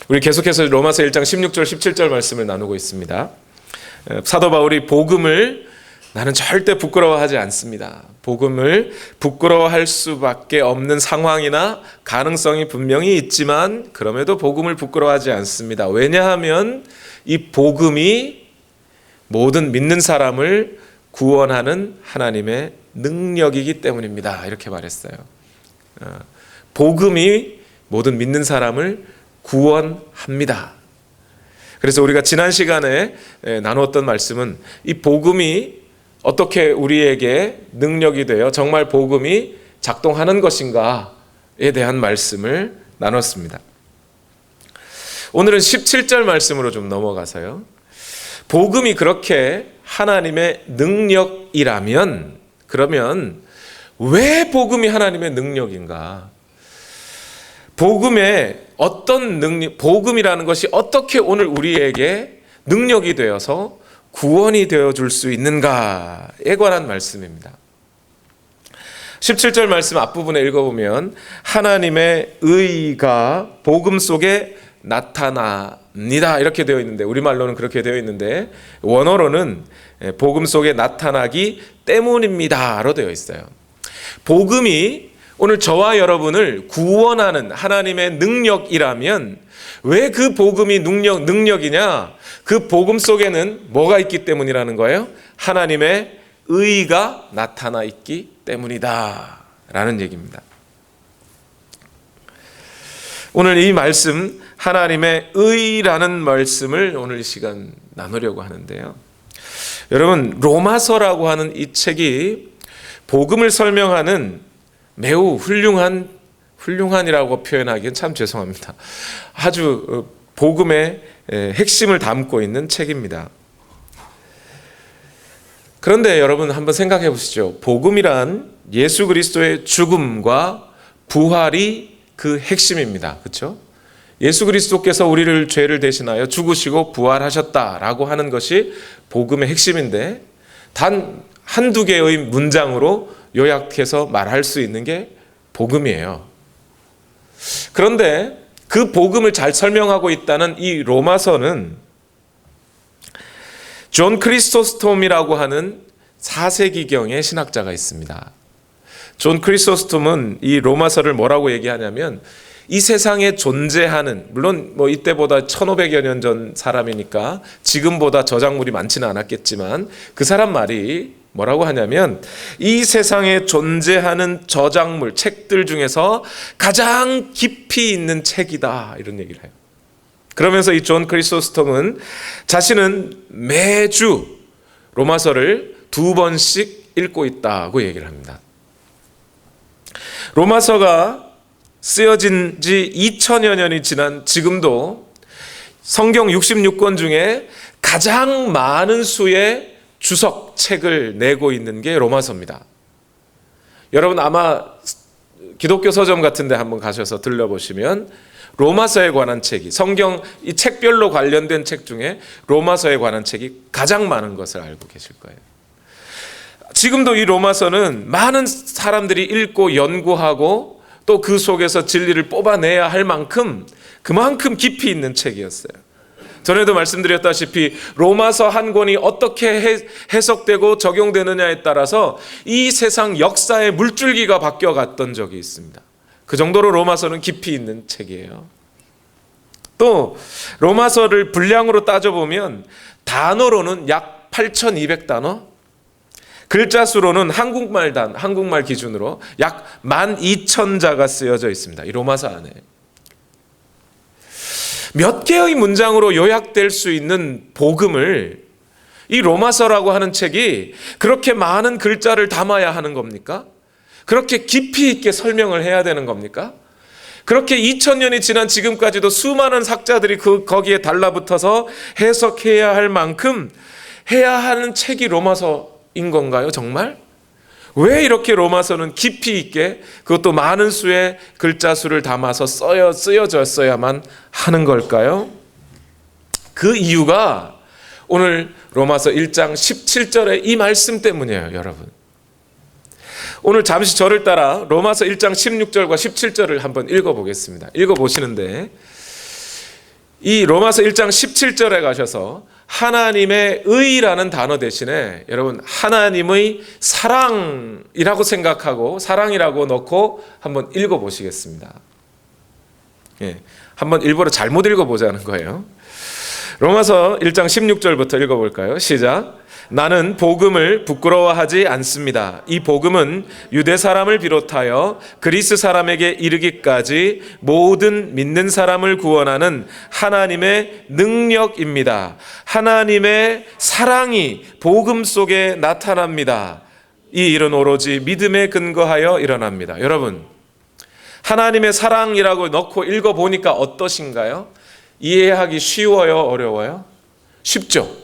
우리 계속해서 로마서 1장 16절 17절 말씀을 나누고 있습니다. 사도 바울이 복음을 나는 절대 부끄러워하지 않습니다. 복음을 부끄러워할 수밖에 없는 상황이나 가능성이 분명히 있지만 그럼에도 복음을 부끄러워하지 않습니다. 왜냐하면 이 복음이 모든 믿는 사람을 구원하는 하나님의 능력이기 때문입니다. 이렇게 말했어요. 복음이 모든 믿는 사람을 구원합니다. 그래서 우리가 지난 시간에 나누었던 말씀은 이 복음이 어떻게 우리에게 능력이 되어 정말 복음이 작동하는 것인가에 대한 말씀을 나눴습니다. 오늘은 17절 말씀으로 좀 넘어가서요. 복음이 그렇게 하나님의 능력이라면 그러면 왜 복음이 하나님의 능력인가? 복음의 어떤 능력, 복음이라는 것이 어떻게 오늘 우리에게 능력이 되어서 구원이 되어줄 수 있는가에 관한 말씀입니다. 17절 말씀 앞부분에 읽어보면 하나님의 의가 복음 속에 나타납니다 이렇게 되어 있는데, 우리말로는 그렇게 되어 있는데 원어로는 복음 속에 나타나기 때문입니다로 되어 있어요. 복음이 오늘 저와 여러분을 구원하는 하나님의 능력이라면 왜 그 복음이 능력이냐? 그 복음 속에는 뭐가 있기 때문이라는 거예요? 하나님의 의가 나타나 있기 때문이다 라는 얘기입니다. 오늘 이 말씀, 하나님의 의라는 말씀을 오늘 이 시간 나누려고 하는데요. 여러분, 로마서라고 하는 이 책이 복음을 설명하는 매우 훌륭한이라고 표현하기엔 참 죄송합니다. 아주 복음의 핵심을 담고 있는 책입니다. 그런데 여러분 한번 생각해 보시죠. 복음이란 예수 그리스도의 죽음과 부활이 그 핵심입니다. 그렇죠? 예수 그리스도께서 우리를 죄를 대신하여 죽으시고 부활하셨다라고 하는 것이 복음의 핵심인데 단 한두 개의 문장으로 요약해서 말할 수 있는 게 복음이에요. 그런데 그 복음을 잘 설명하고 있다는 이 로마서는 존 크리소스톰이라고 하는 4세기경의 신학자가 있습니다. 존 크리소스톰은 이 로마서를 뭐라고 얘기하냐면 이 세상에 존재하는, 물론 뭐 이때보다 1500여 년 전 사람이니까 지금보다 저작물이 많지는 않았겠지만 그 사람 말이 뭐라고 하냐면 이 세상에 존재하는 저작물, 책들 중에서 가장 깊이 있는 책이다 이런 얘기를 해요. 그러면서 이 존 크리소스톰은 자신은 매주 로마서를 2번씩 읽고 있다고 얘기를 합니다. 로마서가 쓰여진 지 2000여 년이 지난 지금도 성경 66권 중에 가장 많은 수의 주석 책을 내고 있는 게 로마서입니다. 여러분 아마 기독교 서점 같은 데 한번 가셔서 들려보시면 로마서에 관한 책이, 성경 이 책별로 관련된 책 중에 로마서에 관한 책이 가장 많은 것을 알고 계실 거예요. 지금도 이 로마서는 많은 사람들이 읽고 연구하고 또 그 속에서 진리를 뽑아내야 할 만큼 그만큼 깊이 있는 책이었어요. 전에도 말씀드렸다시피 로마서 한 권이 어떻게 해석되고 적용되느냐에 따라서 이 세상 역사의 물줄기가 바뀌어갔던 적이 있습니다. 그 정도로 로마서는 깊이 있는 책이에요. 또 로마서를 분량으로 따져보면 단어로는 약 8,200단어, 글자 수로는 한국말 기준으로 약 12,000자가 쓰여져 있습니다. 이 로마서 안에. 몇 개의 문장으로 요약될 수 있는 복음을 이 로마서라고 하는 책이 그렇게 많은 글자를 담아야 하는 겁니까? 그렇게 깊이 있게 설명을 해야 되는 겁니까? 그렇게 2000년이 지난 지금까지도 수많은 학자들이 거기에 달라붙어서 해석해야 할 만큼 해야 하는 책이 로마서인 건가요, 정말? 왜 이렇게 로마서는 깊이 있게 그것도 많은 수의 글자 수를 담아서 쓰여졌어야만 하는 걸까요? 그 이유가 오늘 로마서 1장 17절의 이 말씀 때문이에요, 여러분. 오늘 잠시 저를 따라 로마서 1장 16절과 17절을 한번 읽어보겠습니다. 읽어보시는데 이 로마서 1장 17절에 가셔서 하나님의 의라는 단어 대신에 여러분 하나님의 사랑이라고 생각하고 사랑이라고 넣고 한번 읽어보시겠습니다. 예, 한번 일부러 잘못 읽어보자는 거예요. 로마서 1장 16절부터 읽어볼까요? 시작. 나는 복음을 부끄러워하지 않습니다. 이 복음은 유대 사람을 비롯하여 그리스 사람에게 이르기까지 모든 믿는 사람을 구원하는 하나님의 능력입니다. 하나님의 사랑이 복음 속에 나타납니다. 이 일은 오로지 믿음에 근거하여 일어납니다. 여러분, 하나님의 사랑이라고 넣고 읽어보니까 어떠신가요? 이해하기 쉬워요? 어려워요? 쉽죠?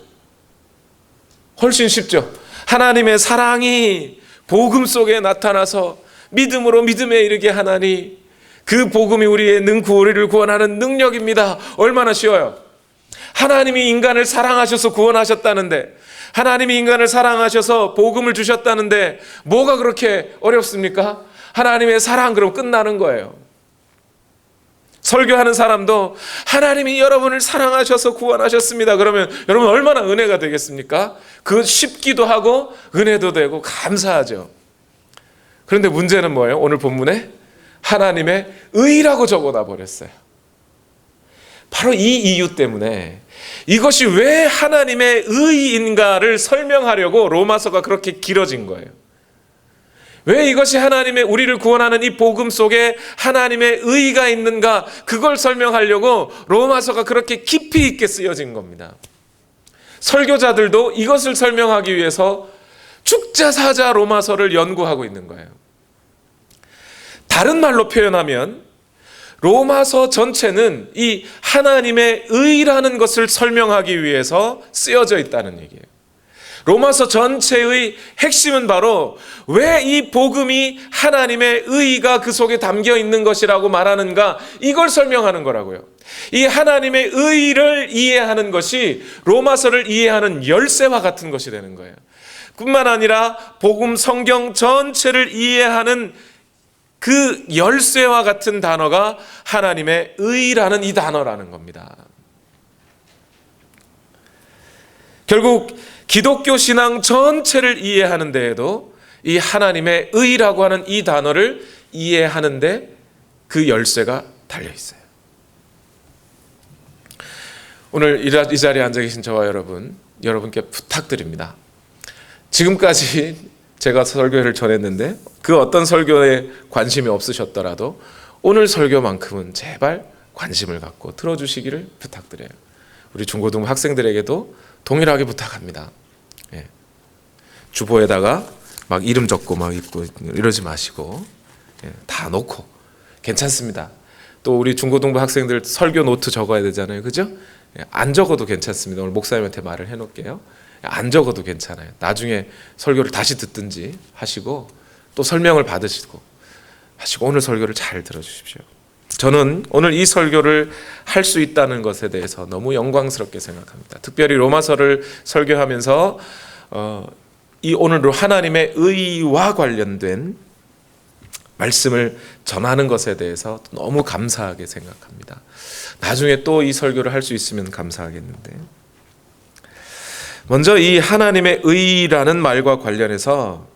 훨씬 쉽죠. 하나님의 사랑이 복음 속에 나타나서 믿음으로 믿음에 이르게 하나니 그 복음이 우리의 우리를 구원하는 능력입니다. 얼마나 쉬워요. 하나님이 인간을 사랑하셔서 구원하셨다는데, 하나님이 인간을 사랑하셔서 복음을 주셨다는데 뭐가 그렇게 어렵습니까? 하나님의 사랑, 그럼 끝나는 거예요. 설교하는 사람도 하나님이 여러분을 사랑하셔서 구원하셨습니다. 그러면 여러분 얼마나 은혜가 되겠습니까? 그 쉽기도 하고 은혜도 되고 감사하죠. 그런데 문제는 뭐예요? 오늘 본문에 하나님의 의라고 적어놔 버렸어요. 바로 이 이유 때문에 이것이 왜 하나님의 의인가를 설명하려고 로마서가 그렇게 길어진 거예요. 왜 이것이 하나님의 우리를 구원하는 이 복음 속에 하나님의 의가 있는가, 그걸 설명하려고 로마서가 그렇게 깊이 있게 쓰여진 겁니다. 설교자들도 이것을 설명하기 위해서 죽자사자 로마서를 연구하고 있는 거예요. 다른 말로 표현하면 로마서 전체는 이 하나님의 의라는 것을 설명하기 위해서 쓰여져 있다는 얘기예요. 로마서 전체의 핵심은 바로 왜 이 복음이 하나님의 의가 그 속에 담겨 있는 것이라고 말하는가, 이걸 설명하는 거라고요. 이 하나님의 의를 이해하는 것이 로마서를 이해하는 열쇠와 같은 것이 되는 거예요. 뿐만 아니라 복음 성경 전체를 이해하는 그 열쇠와 같은 단어가 하나님의 의라는 이 단어라는 겁니다. 결국 기독교 신앙 전체를 이해하는 데에도 이 하나님의 의라고 하는 이 단어를 이해하는데 그 열쇠가 달려 있어요. 오늘 이 자리에 앉아 계신 저와 여러분께 부탁드립니다. 지금까지 제가 설교를 전했는데 그 어떤 설교에 관심이 없으셨더라도 오늘 설교만큼은 제발 관심을 갖고 들어주시기를 부탁드려요. 우리 중고등 학생들에게도 동일하게 부탁합니다. 예. 주보에다가 막 이름 적고 막 있고 이러지 마시고, 예, 다 놓고 괜찮습니다. 또 우리 중고등부 학생들 설교 노트 적어야 되잖아요, 그죠? 예, 안 적어도 괜찮습니다. 오늘 목사님한테 말을 해놓을게요. 안 적어도 괜찮아요. 나중에 설교를 다시 듣든지 하시고 또 설명을 받으시고 하시고 오늘 설교를 잘 들어주십시오. 저는 오늘 이 설교를 할 수 있다는 것에 대해서 너무 영광스럽게 생각합니다. 특별히 로마서를 설교하면서 이 오늘 하나님의 의와 관련된 말씀을 전하는 것에 대해서 너무 감사하게 생각합니다. 나중에 또 이 설교를 할 수 있으면 감사하겠는데, 먼저 이 하나님의 의라는 말과 관련해서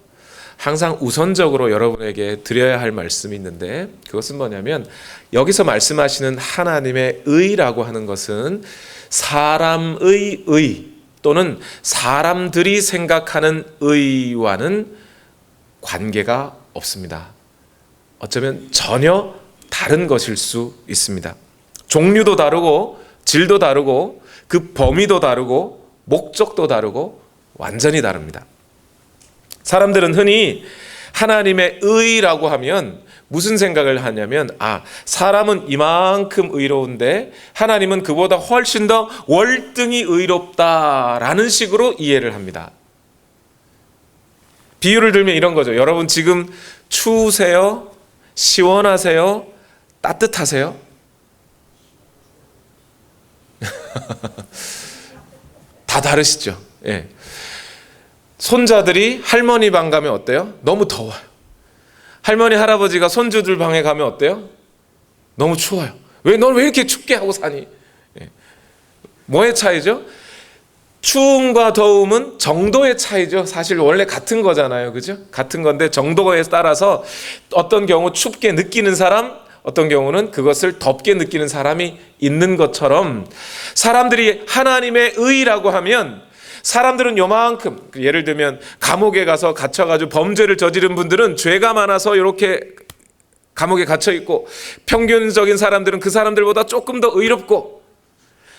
항상 우선적으로 여러분에게 드려야 할 말씀이 있는데, 그것은 뭐냐면 여기서 말씀하시는 하나님의 의라고 하는 것은 사람의 의 또는 사람들이 생각하는 의와는 관계가 없습니다. 어쩌면 전혀 다른 것일 수 있습니다. 종류도 다르고 질도 다르고 그 범위도 다르고 목적도 다르고 완전히 다릅니다. 사람들은 흔히 하나님의 의라고 하면 무슨 생각을 하냐면, 사람은 이만큼 의로운데 하나님은 그보다 훨씬 더 월등히 의롭다라는 식으로 이해를 합니다. 비유를 들면 이런 거죠. 여러분 지금 추우세요? 시원하세요? 따뜻하세요? 다 다르시죠? 예. 손자들이 할머니 방 가면 어때요? 너무 더워요. 할머니 할아버지가 손주들 방에 가면 어때요? 너무 추워요. 넌 왜 이렇게 춥게 하고 사니? 예. 뭐의 차이죠? 추움과 더움은 정도의 차이죠. 사실 원래 같은 거잖아요. 그죠? 같은 건데 정도에 따라서 어떤 경우 춥게 느끼는 사람, 어떤 경우는 그것을 덥게 느끼는 사람이 있는 것처럼 사람들이 하나님의 의라고 하면 사람들은 요만큼, 예를 들면 감옥에 가서 갇혀가지고 범죄를 저지른 분들은 죄가 많아서 이렇게 감옥에 갇혀 있고, 평균적인 사람들은 그 사람들보다 조금 더 의롭고,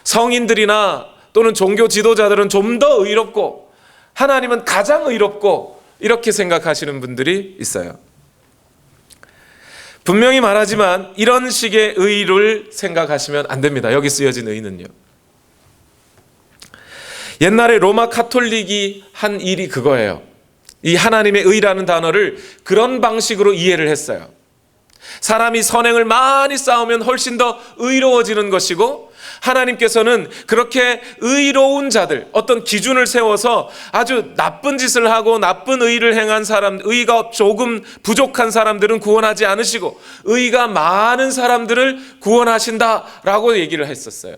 성인들이나 또는 종교 지도자들은 좀 더 의롭고, 하나님은 가장 의롭고, 이렇게 생각하시는 분들이 있어요. 분명히 말하지만 이런 식의 의를 생각하시면 안 됩니다. 여기 쓰여진 의는요, 옛날에 로마 카톨릭이 한 일이 그거예요. 이 하나님의 의라는 단어를 그런 방식으로 이해를 했어요. 사람이 선행을 많이 쌓으면 훨씬 더 의로워지는 것이고, 하나님께서는 그렇게 의로운 자들, 어떤 기준을 세워서 아주 나쁜 짓을 하고 나쁜 의를 행한 사람, 의가 조금 부족한 사람들은 구원하지 않으시고 의가 많은 사람들을 구원하신다라고 얘기를 했었어요.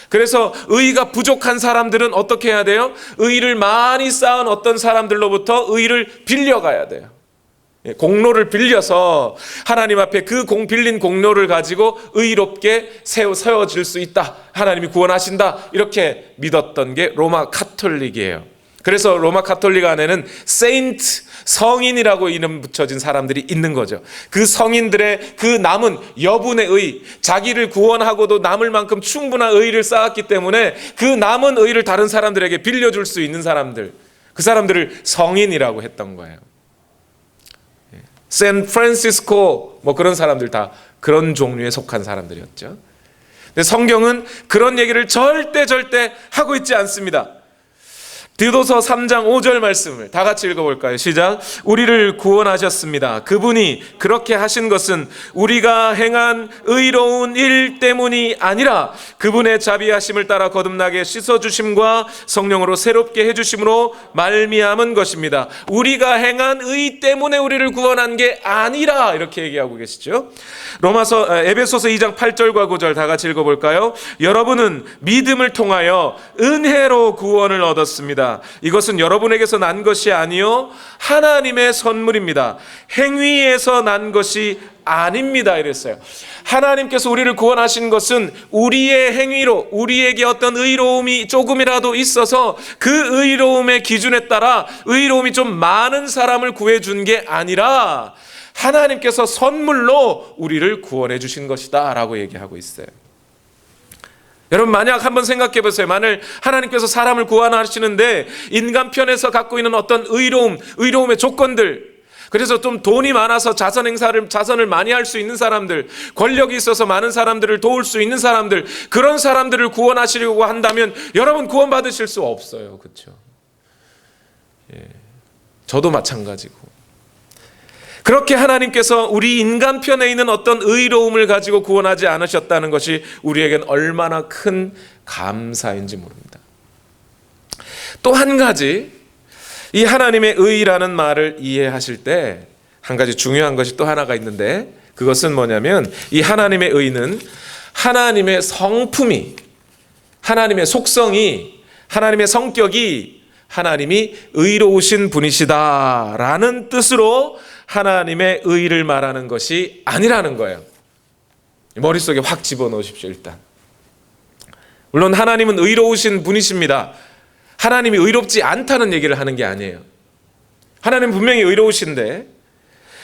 그래서 의가 부족한 사람들은 어떻게 해야 돼요? 의를 많이 쌓은 어떤 사람들로부터 의를 빌려가야 돼요. 공로를 빌려서 하나님 앞에 그 빌린 공로를 가지고 의롭게 세워질 수 있다, 하나님이 구원하신다, 이렇게 믿었던 게 로마 카톨릭이에요. 그래서 로마 카톨릭 안에는 세인트, 성인이라고 이름 붙여진 사람들이 있는 거죠. 그 성인들의 그 남은 여분의 의, 자기를 구원하고도 남을 만큼 충분한 의를 쌓았기 때문에 그 남은 의를 다른 사람들에게 빌려줄 수 있는 사람들, 그 사람들을 성인이라고 했던 거예요. 샌프란시스코 뭐 그런 사람들 다 그런 종류에 속한 사람들이었죠. 근데 성경은 그런 얘기를 절대 하고 있지 않습니다. 디도서 3장 5절 말씀을 다 같이 읽어볼까요? 시작. 우리를 구원하셨습니다. 그분이 그렇게 하신 것은 우리가 행한 의로운 일 때문이 아니라 그분의 자비하심을 따라 거듭나게 씻어주심과 성령으로 새롭게 해주심으로 말미암은 것입니다. 우리가 행한 의 때문에 우리를 구원한 게 아니라, 이렇게 얘기하고 계시죠. 에베소서 2장 8절과 9절 다 같이 읽어볼까요? 여러분은 믿음을 통하여 은혜로 구원을 얻었습니다. 이것은 여러분에게서 난 것이 아니요 하나님의 선물입니다. 행위에서 난 것이 아닙니다, 이랬어요. 하나님께서 우리를 구원하신 것은 우리의 행위로, 우리에게 어떤 의로움이 조금이라도 있어서 그 의로움의 기준에 따라 의로움이 좀 많은 사람을 구해준 게 아니라 하나님께서 선물로 우리를 구원해 주신 것이다 라고 얘기하고 있어요. 여러분, 만약 한번 생각해 보세요. 만일 하나님께서 사람을 구원하시는데 인간 편에서 갖고 있는 어떤 의로움의 조건들, 그래서 좀 돈이 많아서 자선을 많이 할 수 있는 사람들, 권력이 있어서 많은 사람들을 도울 수 있는 사람들, 그런 사람들을 구원하시려고 한다면 여러분 구원받으실 수 없어요. 그렇죠? 저도 마찬가지고. 그렇게 하나님께서 우리 인간 편에 있는 어떤 의로움을 가지고 구원하지 않으셨다는 것이 우리에겐 얼마나 큰 감사인지 모릅니다. 또 한 가지, 이 하나님의 의라는 말을 이해하실 때 한 가지 중요한 것이 또 하나가 있는데, 그것은 뭐냐면 이 하나님의 의는 하나님의 성품이, 하나님의 속성이, 하나님의 성격이 하나님이 의로우신 분이시다라는 뜻으로 하나님의 의를 말하는 것이 아니라는 거예요. 머릿속에 확 집어넣으십시오. 일단, 물론 하나님은 의로우신 분이십니다. 하나님이 의롭지 않다는 얘기를 하는 게 아니에요. 하나님은 분명히 의로우신데,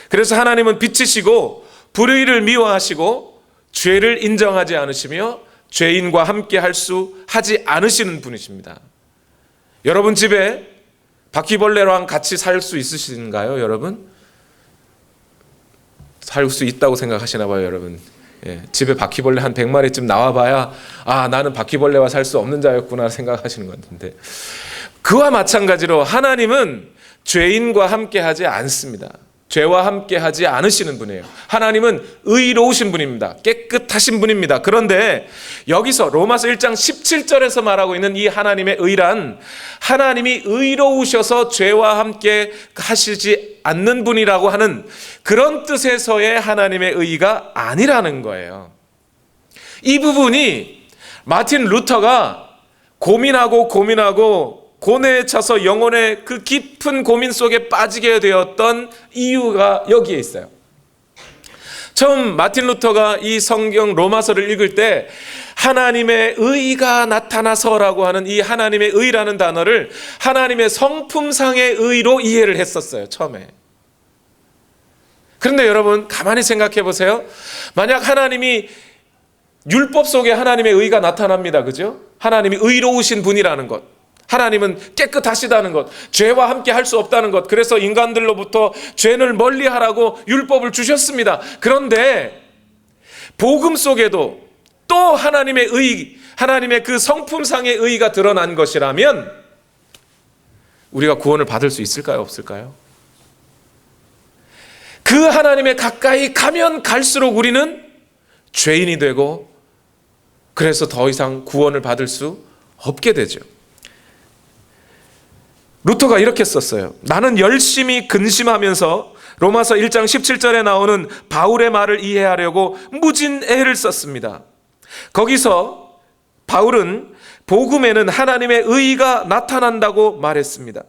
그래서 하나님은 빛이시고 불의를 미워하시고 죄를 인정하지 않으시며 죄인과 함께 하지 않으시는 분이십니다. 여러분 집에 바퀴벌레랑 같이 살 수 있으신가요, 여러분? 살 수 있다고 생각하시나 봐요, 여러분. 집에 바퀴벌레 한 100마리쯤 나와봐야 나는 바퀴벌레와 살 수 없는 자였구나 생각하시는 것 같은데, 그와 마찬가지로 하나님은 죄인과 함께 하지 않습니다. 죄와 함께 하지 않으시는 분이에요. 하나님은 의로우신 분입니다. 깨끗하신 분입니다. 그런데 여기서 로마서 1장 17절에서 말하고 있는 이 하나님의 의란, 하나님이 의로우셔서 죄와 함께 하시지 않는 분이라고 하는 그런 뜻에서의 하나님의 의가 아니라는 거예요. 이 부분이 마틴 루터가 고민하고 고뇌에 차서 영혼의 그 깊은 고민 속에 빠지게 되었던 이유가 여기에 있어요. 처음 마틴 루터가 이 성경 로마서를 읽을 때 하나님의 의가 나타나서라고 하는 이 하나님의 의라는 단어를 하나님의 성품상의 의로 이해를 했었어요, 처음에. 그런데 여러분 가만히 생각해 보세요. 만약 하나님이 율법 속에 하나님의 의가 나타납니다. 그죠? 하나님이 의로우신 분이라는 것, 하나님은 깨끗하시다는 것, 죄와 함께 할 수 없다는 것, 그래서 인간들로부터 죄를 멀리하라고 율법을 주셨습니다. 그런데 복음 속에도 또 하나님의 의, 하나님의 그 성품상의 의가 드러난 것이라면 우리가 구원을 받을 수 있을까요? 없을까요? 그 하나님의 가까이 가면 갈수록 우리는 죄인이 되고 그래서 더 이상 구원을 받을 수 없게 되죠. 루터가 이렇게 썼어요. 나는 열심히 근심하면서 로마서 1장 17절에 나오는 바울의 말을 이해하려고 무진 애를 썼습니다. 거기서 바울은 복음에는 하나님의 의가 나타난다고 말했습니다.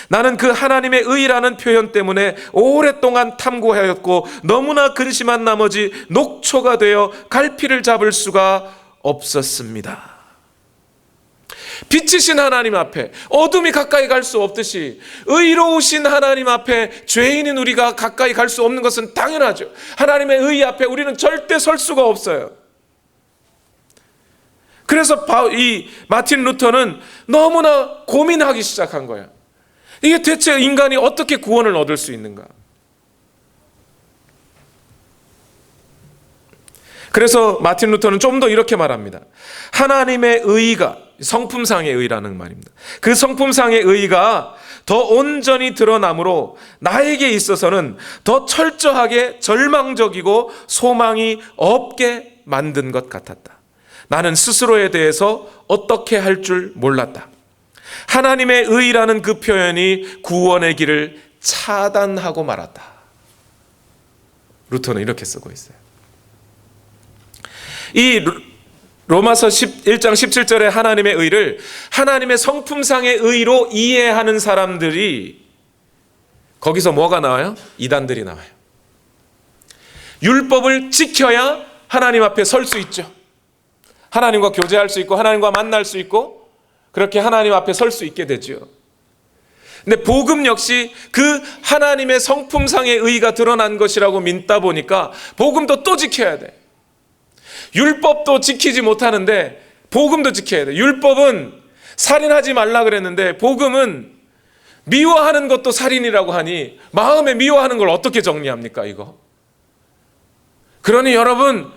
나는 그 하나님의 의라는 표현 때문에 오랫동안 탐구하였고 너무나 근심한 나머지 녹초가 되어 갈피를 잡을 수가 없었습니다. 빛이신 하나님 앞에 어둠이 가까이 갈 수 없듯이 의로우신 하나님 앞에 죄인인 우리가 가까이 갈 수 없는 것은 당연하죠. 하나님의 의 앞에 우리는 절대 설 수가 없어요. 그래서 이 마틴 루터는 너무나 고민하기 시작한 거예요. 이게 대체 인간이 어떻게 구원을 얻을 수 있는가? 그래서 마틴 루터는 좀 더 이렇게 말합니다. 하나님의 의가, 성품상의 의라는 말입니다. 그 성품상의 의가 더 온전히 드러나므로 나에게 있어서는 더 철저하게 절망적이고 소망이 없게 만든 것 같았다. 나는 스스로에 대해서 어떻게 할 줄 몰랐다. 하나님의 의라는 그 표현이 구원의 길을 차단하고 말았다. 루터는 이렇게 쓰고 있어요. 이 로마서 1장 17절의 하나님의 의를 하나님의 성품상의 의로 이해하는 사람들이 거기서 뭐가 나와요? 이단들이 나와요. 율법을 지켜야 하나님 앞에 설 수 있죠. 하나님과 교제할 수 있고 하나님과 만날 수 있고 그렇게 하나님 앞에 설 수 있게 되죠. 근데 복음 역시 그 하나님의 성품상의 의가 드러난 것이라고 믿다 보니까 복음도 또 지켜야 돼. 율법도 지키지 못하는데 복음도 지켜야 돼. 율법은 살인하지 말라 그랬는데 복음은 미워하는 것도 살인이라고 하니 마음에 미워하는 걸 어떻게 정리합니까 이거? 그러니 여러분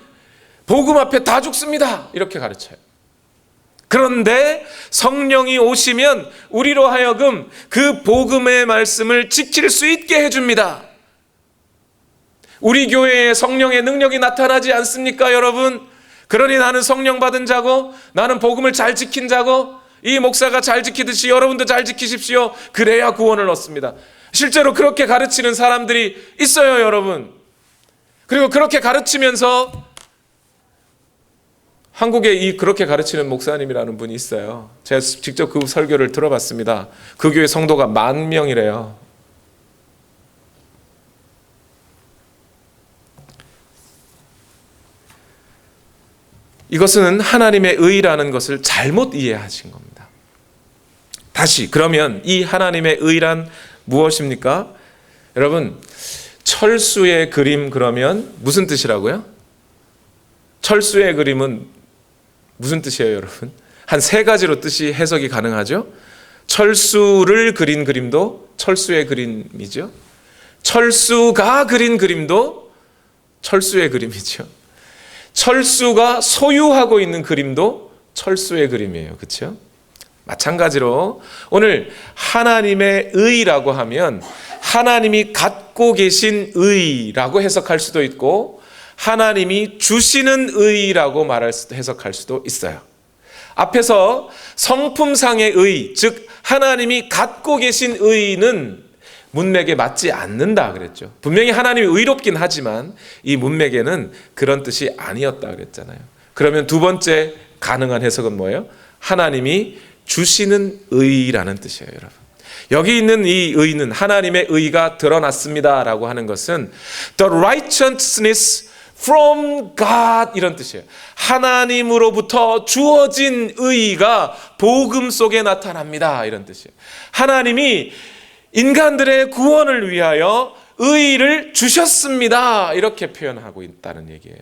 복음 앞에 다 죽습니다 이렇게 가르쳐요. 그런데 성령이 오시면 우리로 하여금 그 복음의 말씀을 지킬 수 있게 해줍니다. 우리 교회에 성령의 능력이 나타나지 않습니까 여러분? 그러니 나는 성령 받은 자고 나는 복음을 잘 지킨 자고 이 목사가 잘 지키듯이 여러분도 잘 지키십시오. 그래야 구원을 얻습니다. 실제로 그렇게 가르치는 사람들이 있어요 여러분. 그리고 그렇게 가르치면서 한국에 그렇게 가르치는 목사님이라는 분이 있어요. 제가 직접 그 설교를 들어봤습니다. 그 교회 성도가 10,000명이래요. 이것은 하나님의 의라는 것을 잘못 이해하신 겁니다. 다시 그러면 이 하나님의 의란 무엇입니까? 여러분 철수의 그림 그러면 무슨 뜻이라고요? 철수의 그림은 무슨 뜻이에요 여러분? 한 3가지로 뜻이 해석이 가능하죠. 철수를 그린 그림도 철수의 그림이죠. 철수가 그린 그림도 철수의 그림이죠. 철수가 소유하고 있는 그림도 철수의 그림이에요. 그렇죠? 마찬가지로 오늘 하나님의 의라고 하면 하나님이 갖고 계신 의라고 해석할 수도 있고 하나님이 주시는 의라고 해석할 수도 있어요. 앞에서 성품상의 의, 즉 하나님이 갖고 계신 의는 문맥에 맞지 않는다 그랬죠. 분명히 하나님이 의롭긴 하지만 이 문맥에는 그런 뜻이 아니었다 그랬잖아요. 그러면 두 번째 가능한 해석은 뭐예요? 하나님이 주시는 의라는 뜻이에요, 여러분. 여기 있는 이 의는 하나님의 의가 드러났습니다라고 하는 것은 the righteousness from God 이런 뜻이에요. 하나님으로부터 주어진 의가 복음 속에 나타납니다 이런 뜻이에요. 하나님이 인간들의 구원을 위하여 의를 주셨습니다 이렇게 표현하고 있다는 얘기예요.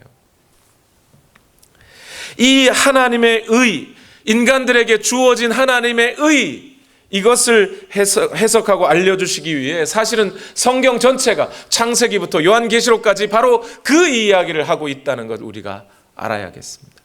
이 하나님의 의, 인간들에게 주어진 하나님의 의, 이것을 해석하고 알려주시기 위해 사실은 성경 전체가 창세기부터 요한계시록까지 바로 그 이야기를 하고 있다는 것 우리가 알아야겠습니다.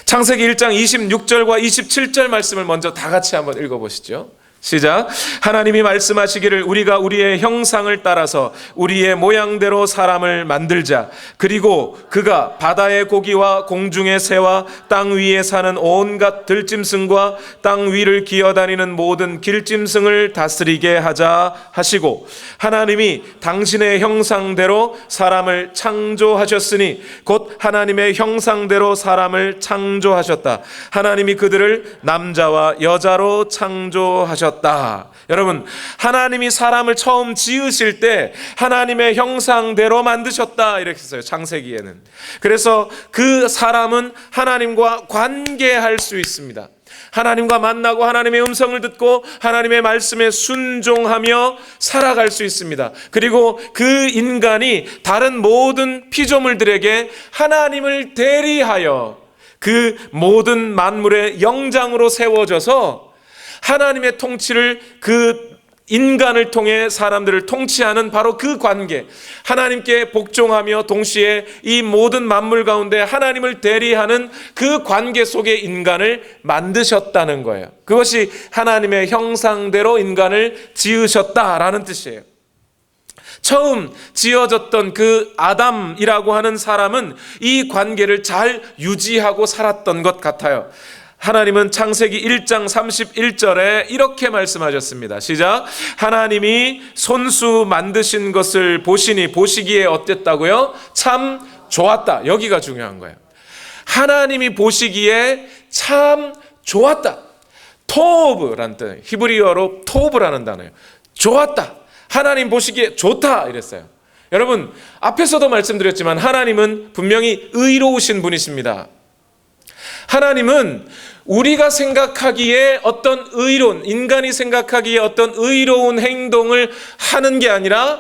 창세기 1장 26절과 27절 말씀을 먼저 다 같이 한번 읽어보시죠. 시작. 하나님이 말씀하시기를 우리가 우리의 형상을 따라서 우리의 모양대로 사람을 만들자. 그리고 그가 바다의 고기와 공중의 새와 땅 위에 사는 온갖 들짐승과 땅 위를 기어다니는 모든 길짐승을 다스리게 하자 하시고, 하나님이 당신의 형상대로 사람을 창조하셨으니 곧 하나님의 형상대로 사람을 창조하셨다. 하나님이 그들을 남자와 여자로 창조하셨다. 여러분, 하나님이 사람을 처음 지으실 때 하나님의 형상대로 만드셨다 이렇게 했어요, 창세기에는. 그래서 그 사람은 하나님과 관계할 수 있습니다. 하나님과 만나고 하나님의 음성을 듣고 하나님의 말씀에 순종하며 살아갈 수 있습니다. 그리고 그 인간이 다른 모든 피조물들에게 하나님을 대리하여 그 모든 만물의 영장으로 세워져서 하나님의 통치를 그 인간을 통해 사람들을 통치하는 바로 그 관계, 하나님께 복종하며 동시에 이 모든 만물 가운데 하나님을 대리하는 그 관계 속에 인간을 만드셨다는 거예요. 그것이 하나님의 형상대로 인간을 지으셨다라는 뜻이에요. 처음 지어졌던 그 아담이라고 하는 사람은 이 관계를 잘 유지하고 살았던 것 같아요. 하나님은 창세기 1장 31절에 이렇게 말씀하셨습니다. 시작. 하나님이 손수 만드신 것을 보시니 보시기에 어땠다고요? 참 좋았다. 여기가 중요한 거예요. 하나님이 보시기에 참 좋았다. 토브라는 뜻, 히브리어로 토브라는 단어예요. 좋았다. 하나님 보시기에 좋다 이랬어요. 여러분, 앞에서도 말씀드렸지만 하나님은 분명히 의로우신 분이십니다. 하나님은 우리가 생각하기에 어떤 의로운, 인간이 생각하기에 어떤 의로운 행동을 하는 게 아니라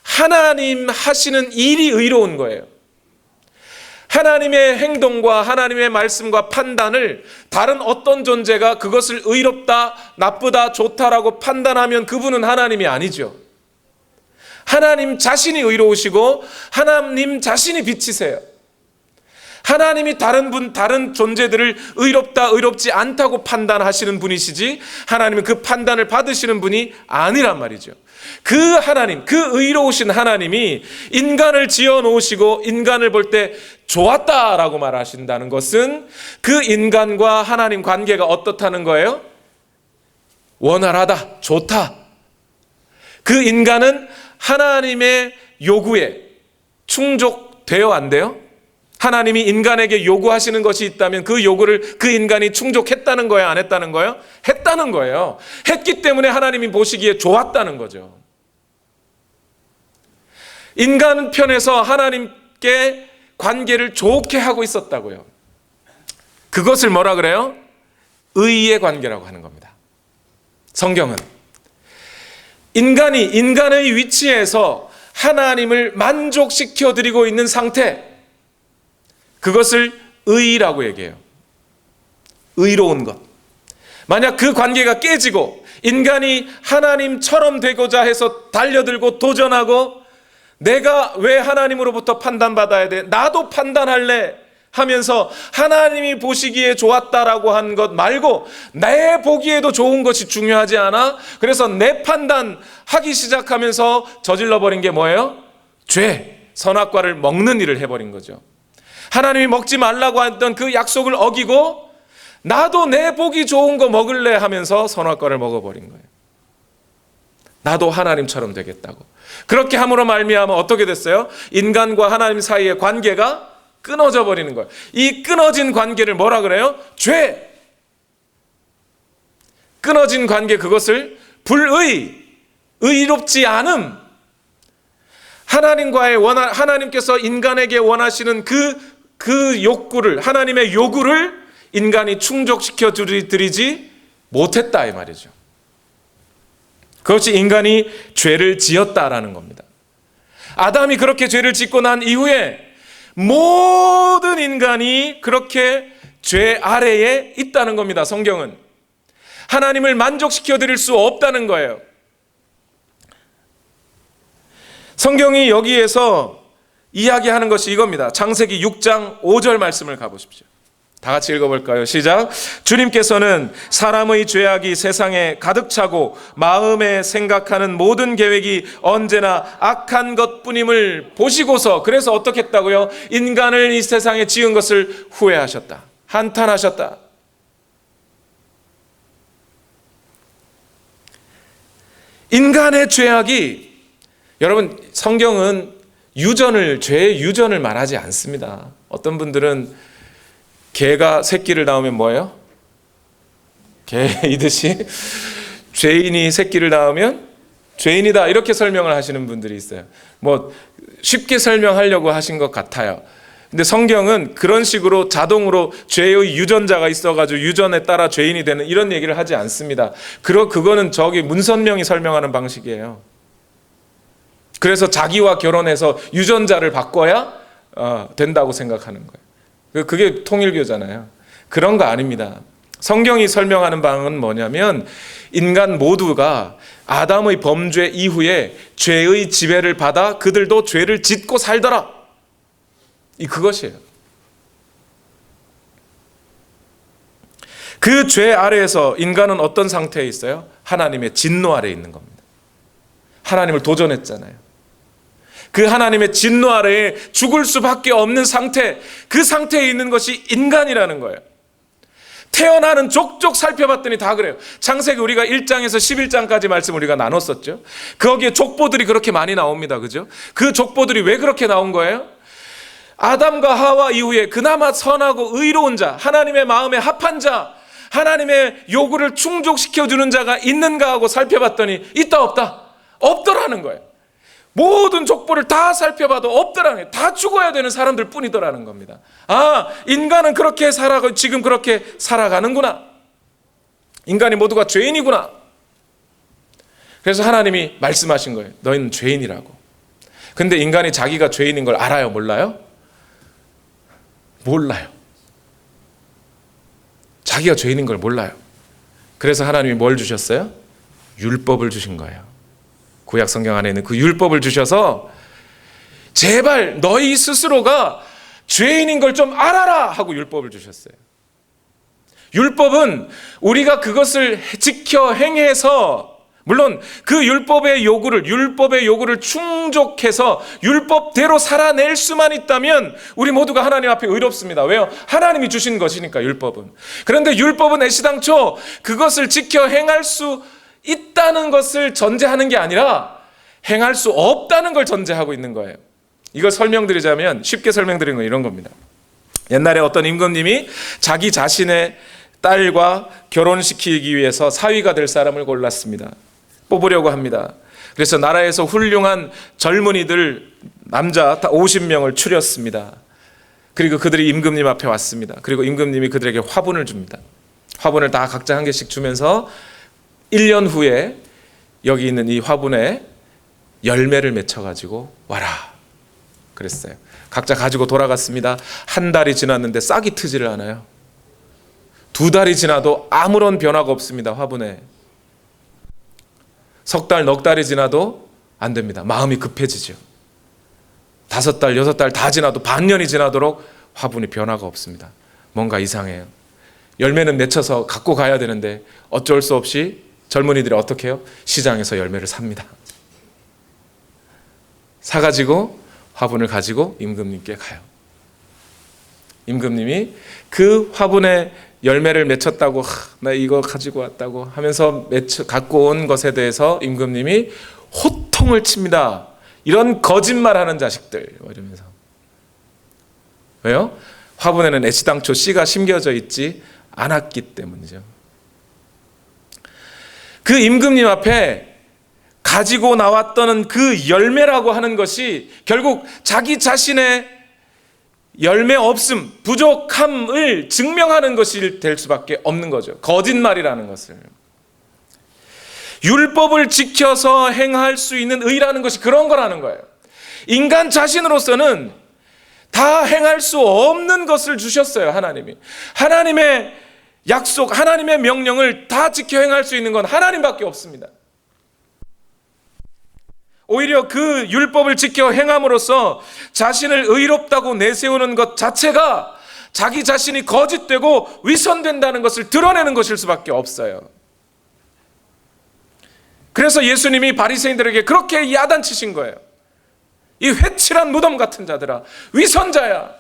하나님 하시는 일이 의로운 거예요. 하나님의 행동과 하나님의 말씀과 판단을 다른 어떤 존재가 그것을 의롭다, 나쁘다, 좋다라고 판단하면 그분은 하나님이 아니죠. 하나님 자신이 의로우시고 하나님 자신이 빛이세요. 하나님이 다른 존재들을 의롭다, 의롭지 않다고 판단하시는 분이시지 하나님은 그 판단을 받으시는 분이 아니란 말이죠. 그 하나님, 그 의로우신 하나님이 인간을 지어 놓으시고 인간을 볼 때 좋았다라고 말하신다는 것은 그 인간과 하나님 관계가 어떻다는 거예요? 원활하다, 좋다. 그 인간은 하나님의 요구에 충족되어 안 돼요? 하나님이 인간에게 요구하시는 것이 있다면 그 요구를 그 인간이 충족했다는 거예요? 안 했다는 거예요? 했다는 거예요. 했기 때문에 하나님이 보시기에 좋았다는 거죠. 인간 편에서 하나님께 관계를 좋게 하고 있었다고요. 그것을 뭐라 그래요? 의의 관계라고 하는 겁니다. 성경은 인간이 인간의 위치에서 하나님을 만족시켜 드리고 있는 상태, 그것을 의라고 얘기해요. 의로운 것. 만약 그 관계가 깨지고 인간이 하나님처럼 되고자 해서 달려들고 도전하고 내가 왜 하나님으로부터 판단받아야 돼? 나도 판단할래 하면서 하나님이 보시기에 좋았다라고 한 것 말고 내 보기에도 좋은 것이 중요하지 않아? 그래서 내 판단하기 시작하면서 저질러버린 게 뭐예요? 죄, 선악과를 먹는 일을 해버린 거죠. 하나님이 먹지 말라고 했던 그 약속을 어기고 나도 내 보기 좋은 거 먹을래 하면서 선악과를 먹어버린 거예요. 나도 하나님처럼 되겠다고. 그렇게 함으로 말미암아 어떻게 됐어요? 인간과 하나님 사이의 관계가 끊어져 버리는 거예요. 이 끊어진 관계를 뭐라 그래요? 죄. 끊어진 관계, 그것을 불의, 의롭지 않음. 하나님께서 인간에게 원하시는 그 욕구를, 하나님의 요구를 인간이 충족시켜 드리지 못했다 이 말이죠. 그것이 인간이 죄를 지었다라는 겁니다. 아담이 그렇게 죄를 짓고 난 이후에 모든 인간이 그렇게 죄 아래에 있다는 겁니다. 성경은 하나님을 만족시켜 드릴 수 없다는 거예요. 성경이 여기에서 이야기하는 것이 이겁니다. 창세기 6장 5절 말씀을 가보십시오. 다 같이 읽어볼까요? 시작. 주님께서는 사람의 죄악이 세상에 가득 차고 마음에 생각하는 모든 계획이 언제나 악한 것뿐임을 보시고서, 그래서 어떻게 했다고요? 인간을 이 세상에 지은 것을 후회하셨다. 한탄하셨다. 인간의 죄악이, 여러분, 성경은 죄의 유전을 말하지 않습니다. 어떤 분들은 개가 새끼를 낳으면 뭐예요? 개이듯이 죄인이 새끼를 낳으면 죄인이다, 이렇게 설명을 하시는 분들이 있어요. 뭐 쉽게 설명하려고 하신 것 같아요. 근데 성경은 그런 식으로 자동으로 죄의 유전자가 있어가지고 유전에 따라 죄인이 되는 이런 얘기를 하지 않습니다. 그거는 저기 문선명이 설명하는 방식이에요. 그래서 자기와 결혼해서 유전자를 바꿔야 된다고 생각하는 거예요. 그게 통일교잖아요. 그런 거 아닙니다. 성경이 설명하는 바는 뭐냐면 인간 모두가 아담의 범죄 이후에 죄의 지배를 받아 그들도 죄를 짓고 살더라. 그것이에요. 그 죄 아래에서 인간은 어떤 상태에 있어요? 하나님의 진노 아래에 있는 겁니다. 하나님을 도전했잖아요. 그 하나님의 진노 아래에 죽을 수밖에 없는 상태, 그 상태에 있는 것이 인간이라는 거예요. 태어나는 족족 살펴봤더니 다 그래요. 창세기 우리가 1장에서 11장까지 말씀 우리가 나눴었죠. 거기에 족보들이 그렇게 많이 나옵니다. 그죠? 그 족보들이 왜 그렇게 나온 거예요? 아담과 하와 이후에 그나마 선하고 의로운 자, 하나님의 마음에 합한 자, 하나님의 요구를 충족시켜주는 자가 있는가 하고 살펴봤더니 있다 없다? 없더라는 거예요. 모든 족보를 다 살펴봐도 없더라는 거예요. 다 죽어야 되는 사람들 뿐이더라는 겁니다. 인간은 그렇게 살아가고 지금 그렇게 살아가는구나. 인간이 모두가 죄인이구나. 그래서 하나님이 말씀하신 거예요. 너희는 죄인이라고. 근데 인간이 자기가 죄인인 걸 알아요? 몰라요? 몰라요. 자기가 죄인인 걸 몰라요. 그래서 하나님이 뭘 주셨어요? 율법을 주신 거예요. 구약 성경 안에 있는 그 율법을 주셔서 제발 너희 스스로가 죄인인 걸 좀 알아라 하고 율법을 주셨어요. 율법은 우리가 그것을 지켜 행해서, 물론 그 율법의 요구를 충족해서 율법대로 살아낼 수만 있다면 우리 모두가 하나님 앞에 의롭습니다. 왜요? 하나님이 주신 것이니까 율법은. 그런데 율법은 애시당초 그것을 지켜 행할 수 있다는 것을 전제하는 게 아니라 행할 수 없다는 걸 전제하고 있는 거예요. 이걸 설명드리자면, 쉽게 설명드리는 건 이런 겁니다. 옛날에 어떤 임금님이 자기 자신의 딸과 결혼시키기 위해서 사위가 될 사람을 골랐습니다. 뽑으려고 합니다. 그래서 나라에서 훌륭한 젊은이들, 남자 50명을 추렸습니다. 그리고 그들이 임금님 앞에 왔습니다. 그리고 임금님이 그들에게 화분을 줍니다. 화분을 다 각자 한 개씩 주면서 1년 후에 여기 있는 이 화분에 열매를 맺혀가지고 와라 그랬어요. 각자 가지고 돌아갔습니다. 한 달이 지났는데 싹이 트지를 않아요. 2달이 지나도 아무런 변화가 없습니다. 화분에. 석 달, 넉 달이 지나도 안 됩니다. 마음이 급해지죠. 5달, 6달 다 지나도, 반년이 지나도록 화분이 변화가 없습니다. 뭔가 이상해요. 열매는 맺혀서 갖고 가야 되는데 어쩔 수 없이 젊은이들이 어떻게 해요? 시장에서 열매를 삽니다. 사가지고 화분을 가지고 임금님께 가요. 임금님이 그 화분에 열매를 맺혔다고, 나 이거 가지고 왔다고 하면서 갖고 온 것에 대해서 임금님이 호통을 칩니다. 이런 거짓말하는 자식들 이러면서. 왜요? 화분에는 애시당초 씨가 심겨져 있지 않았기 때문이죠. 그 임금님 앞에 가지고 나왔던 그 열매라고 하는 것이 결국 자기 자신의 열매 없음, 부족함을 증명하는 것이 될 수밖에 없는 거죠. 거짓말이라는 것을. 율법을 지켜서 행할 수 있는 의라는 것이 그런 거라는 거예요. 인간 자신으로서는 다 행할 수 없는 것을 주셨어요, 하나님이. 하나님의 약속, 하나님의 명령을 다 지켜 행할 수 있는 건 하나님밖에 없습니다. 오히려 그 율법을 지켜 행함으로써 자신을 의롭다고 내세우는 것 자체가 자기 자신이 거짓되고 위선된다는 것을 드러내는 것일 수밖에 없어요. 그래서 예수님이 바리새인들에게 그렇게 야단치신 거예요. 이 회칠한 무덤 같은 자들아, 위선자야,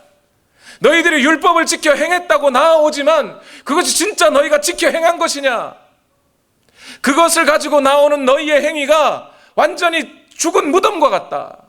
너희들이 율법을 지켜 행했다고 나오지만 그것이 진짜 너희가 지켜 행한 것이냐? 그것을 가지고 나오는 너희의 행위가 완전히 죽은 무덤과 같다.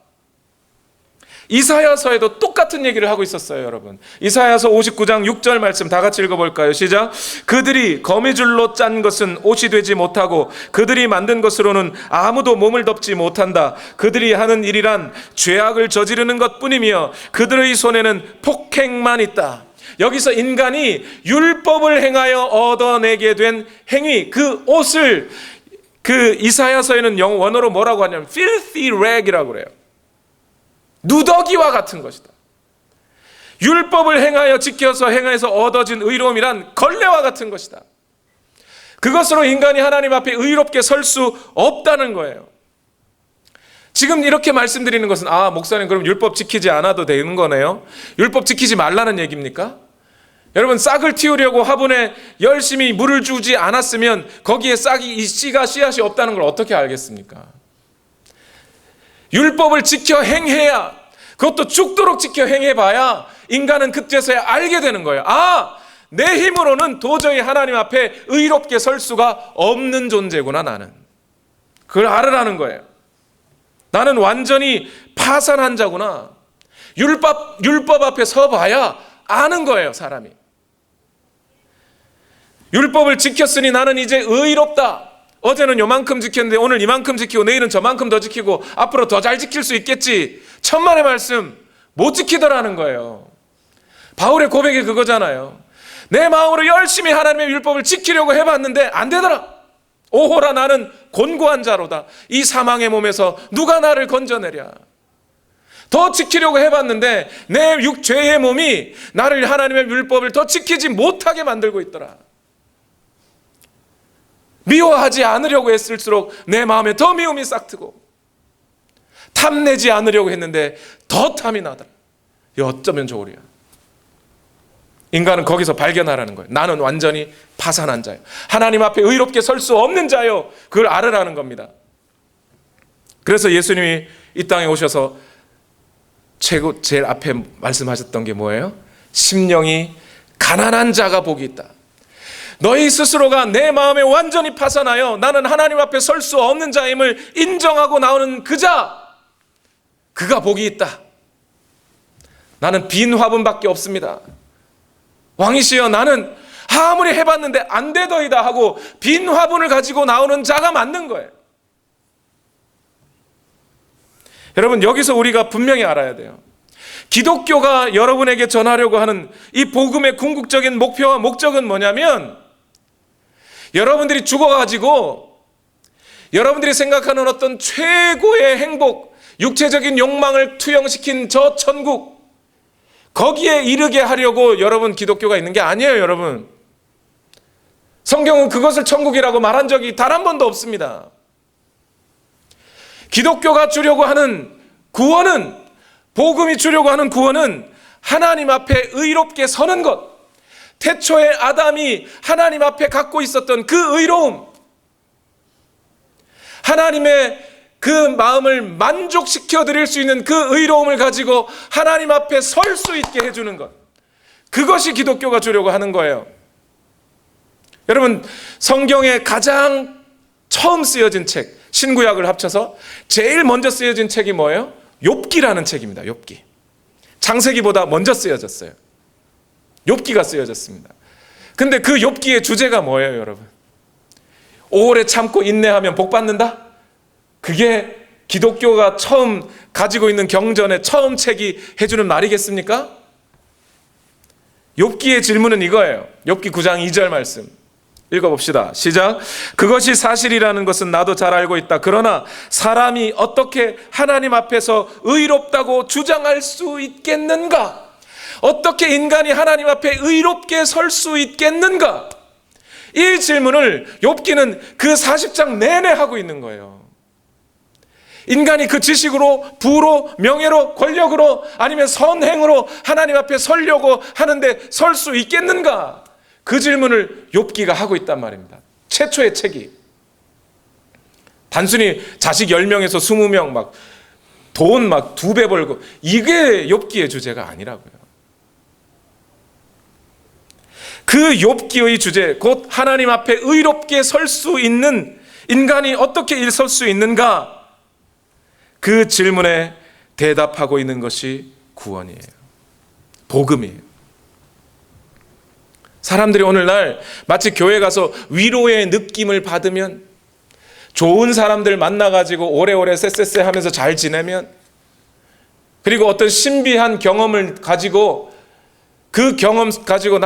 이사야서에도 똑같은 얘기를 하고 있었어요, 여러분. 이사야서 59장 6절 말씀 다 같이 읽어볼까요? 시작. 그들이 거미줄로 짠 것은 옷이 되지 못하고 그들이 만든 것으로는 아무도 몸을 덮지 못한다. 그들이 하는 일이란 죄악을 저지르는 것뿐이며 그들의 손에는 폭행만 있다. 여기서 인간이 율법을 행하여 얻어내게 된 행위, 그 옷을 그 이사야서에는 원어로 뭐라고 하냐면 filthy rag이라고 그래요. 누더기와 같은 것이다. 율법을 행하여 지켜서 행해서 얻어진 의로움이란 걸레와 같은 것이다. 그것으로 인간이 하나님 앞에 의롭게 설 수 없다는 거예요. 지금 이렇게 말씀드리는 것은 목사님 그럼 율법 지키지 않아도 되는 거네요? 율법 지키지 말라는 얘기입니까? 여러분, 싹을 틔우려고 화분에 열심히 물을 주지 않았으면 거기에 싹이 씨앗이 없다는 걸 어떻게 알겠습니까? 율법을 지켜 행해야, 그것도 죽도록 지켜 행해봐야 인간은 그때서야 알게 되는 거예요. 내 힘으로는 도저히 하나님 앞에 의롭게 설 수가 없는 존재구나, 나는. 그걸 알으라는 거예요. 나는 완전히 파산한 자구나. 율법 앞에 서봐야 아는 거예요, 사람이. 율법을 지켰으니 나는 이제 의롭다. 어제는 요만큼 지켰는데 오늘 이만큼 지키고 내일은 저만큼 더 지키고 앞으로 더 잘 지킬 수 있겠지. 천만의 말씀 못 지키더라는 거예요. 바울의 고백이 그거잖아요. 내 마음으로 열심히 하나님의 율법을 지키려고 해봤는데 안 되더라. 오호라, 나는 곤고한 자로다. 이 사망의 몸에서 누가 나를 건져내랴. 더 지키려고 해봤는데 내 죄의 몸이 나를 하나님의 율법을 더 지키지 못하게 만들고 있더라. 미워하지 않으려고 했을수록 내 마음에 더 미움이 싹트고 탐내지 않으려고 했는데 더 탐이 나더라. 이 어쩌면 좋으랴. 인간은 거기서 발견하라는 거예요. 나는 완전히 파산한 자요. 하나님 앞에 의롭게 설 수 없는 자요. 그걸 알으라는 겁니다. 그래서 예수님이 이 땅에 오셔서 제일 앞에 말씀하셨던 게 뭐예요? 심령이 가난한 자가 복이 있다. 너희 스스로가 내 마음에 완전히 파산하여 나는 하나님 앞에 설 수 없는 자임을 인정하고 나오는 그 자, 그가 복이 있다. 나는 빈 화분밖에 없습니다. 왕이시여, 나는 아무리 해봤는데 안 되더이다 하고 빈 화분을 가지고 나오는 자가 맞는 거예요. 여러분, 여기서 우리가 분명히 알아야 돼요. 기독교가 여러분에게 전하려고 하는 이 복음의 궁극적인 목표와 목적은 뭐냐면, 여러분들이 죽어가지고 여러분들이 생각하는 어떤 최고의 행복, 육체적인 욕망을 투영시킨 저 천국, 거기에 이르게 하려고 여러분 기독교가 있는 게 아니에요, 여러분. 성경은 그것을 천국이라고 말한 적이 단 한 번도 없습니다. 기독교가 주려고 하는 구원은, 복음이 주려고 하는 구원은 하나님 앞에 의롭게 서는 것, 태초에 아담이 하나님 앞에 갖고 있었던 그 의로움, 하나님의 그 마음을 만족시켜 드릴 수 있는 그 의로움을 가지고 하나님 앞에 설 수 있게 해주는 것, 그것이 기독교가 주려고 하는 거예요. 여러분, 성경에 가장 처음 쓰여진 책, 신구약을 합쳐서 제일 먼저 쓰여진 책이 뭐예요? 욥기라는 책입니다. 욥기. 창세기보다 먼저 쓰여졌어요. 욥기가 쓰여졌습니다. 근데 그 욥기의 주제가 뭐예요, 여러분? 오래 참고 인내하면 복 받는다? 그게 기독교가 처음 가지고 있는 경전의 처음 책이 해주는 말이겠습니까? 욥기의 질문은 이거예요. 욥기 9장 2절 말씀 읽어봅시다. 시작. 그것이 사실이라는 것은 나도 잘 알고 있다. 그러나 사람이 어떻게 하나님 앞에서 의롭다고 주장할 수 있겠는가? 어떻게 인간이 하나님 앞에 의롭게 설 수 있겠는가? 이 질문을 욥기는 그 40장 내내 하고 있는 거예요. 인간이 그 지식으로, 부로, 명예로, 권력으로 아니면 선행으로 하나님 앞에 서려고 하는데 설 수 있겠는가? 그 질문을 욥기가 하고 있단 말입니다. 최초의 책이. 단순히 자식 10명에서 20명 막 돈 막 2배 벌고 이게 욥기의 주제가 아니라고요. 그 욥기의 주제, 곧 하나님 앞에 의롭게 설 수 있는 인간이 어떻게 설 수 있는가? 그 질문에 대답하고 있는 것이 구원이에요. 복음이에요. 사람들이 오늘날 마치 교회 가서 위로의 느낌을 받으면, 좋은 사람들 만나가지고 오래오래 쎄쎄쎄 하면서 잘 지내면, 그리고 어떤 신비한 경험을 가지고 그 경험 가지고